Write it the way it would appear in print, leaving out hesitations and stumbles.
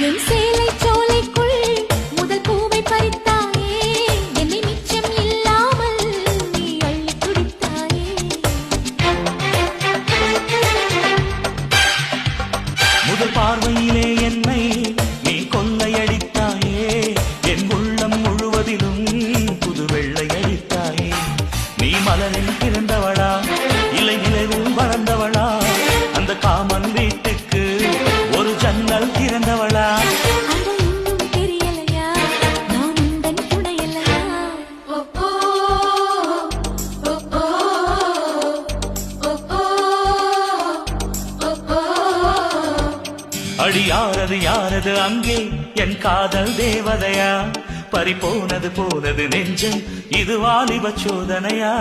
என் சேலை சோலைக்குள் முதல் பூவை பறித்தாயே, என்னை மிச்சம் இல்லாமல் நீ அள்ளி குடித்தாயே. முதல் பார்வையிலே என்னை நீ கொள்ளையடித்தாயே, என் உள்ளம் முழுவதிலும் புது வெள்ளை அடித்தாயே. நீ மலரில் பிறந்தவளா இல்லை நிலவில் வளர்ந்தவளா, அந்த காமன் வீட்டுக்கு ஒரு ஜன்னல் திறந்தவளா. அட இன்னும் தெரியலையா நான் உந்தன் துணையலையா. அடி யாரது யாரது அங்கே என் காதல் தேவதையா, பறிபோனது போனது நெஞ்சம் இது வாலிப சோதனையா.